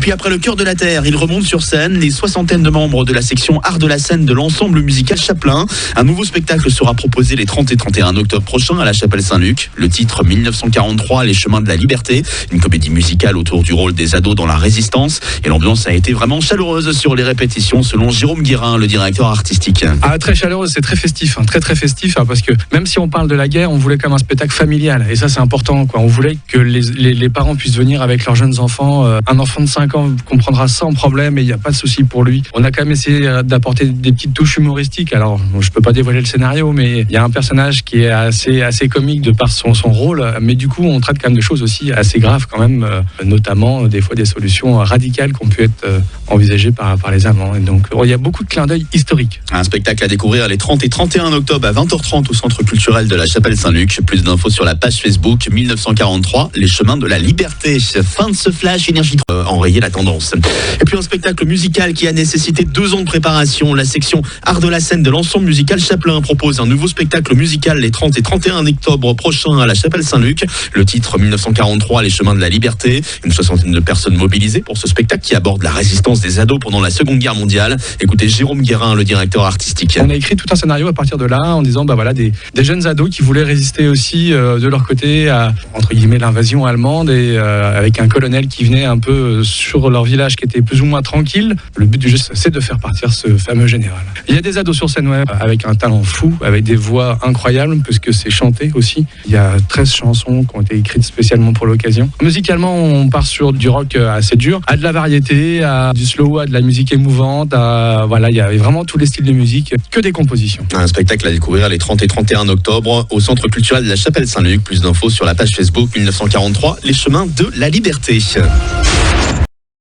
puis après le cœur de la terre, il remonte sur scène les soixantaines de membres de la section art de la scène de l'ensemble musical Chapelain. Un nouveau spectacle sera proposé les 30 et 31 octobre prochains à la Chapelle Saint-Luc. Le titre 1943, Les chemins de la liberté, une comédie musicale autour du rôle des ados dans la résistance. Et l'ambiance a été vraiment chaleureuse sur les répétitions selon Jérôme Guérin, le directeur artistique. Très chaleureuse, c'est très festif, très festif, parce que même si on parle de la guerre, on voulait comme un spectacle familial. Et ça, c'est important, quoi. On voulait que les parents puissent venir avec leurs jeunes enfants. Un enfant de 5 ans comprendra sans problème et il n'y a pas de souci pour lui. On a quand même essayé d'apporter des petites touches humoristiques. Alors, je peux pas dévoiler le scénario, mais il y a un personnage qui est assez comique de par son rôle. Mais du coup, on traite quand même de choses aussi assez graves quand même, notamment des fois des solutions radicales qui ont pu être envisagées par les Allemands. Et donc, il y a beaucoup de clins d'œil historiques. Un spectacle à découvrir les 30 et 31 octobre à 20h30 au Centre culturel de la Chapelle Saint-Luc. Plus d'infos sur la page Facebook 1943, Les chemins de la liberté. Fin de ce flash énergie enrayer la tendance. Et puis un spectacle musical qui a nécessité 2 ans de préparation. La section art de la scène de l'ensemble musical Chapelain propose un nouveau spectacle musical les 30 et 31 octobre prochains à la Chapelle Saint-Luc. Le titre 1943, Les chemins de la liberté. Une soixantaine de personnes mobilisées pour ce spectacle qui aborde la résistance des ados pendant la Seconde Guerre mondiale. Écoutez Jérôme Guérin, le directeur artistique. On a écrit tout un scénario à partir de là en disant des jeunes ados qui voulaient résister aussi de leur côté à entre guillemets l'invasion allemande et avec un colonel qui venait un peu sur leur village qui était plus ou moins tranquille. Le but du jeu, c'est de faire partir ce fameux général. Il y a des ados sur scène avec un talent fou, avec des voix incroyables puisque c'est chanté aussi. Il y a 13 chansons qui ont été écrites spécialement pour l'occasion. Musicalement, on part sur du rock assez dur, à de la variété, à du slow, à de la musique émouvante, il y a vraiment tous les styles de musique, que des compositions. Un spectacle à découvrir les 30 et 31 octobre au Centre culturel de la Chapelle Saint-Luc. Plus d'infos sur la page Facebook 1943, Les chemins de la liberté.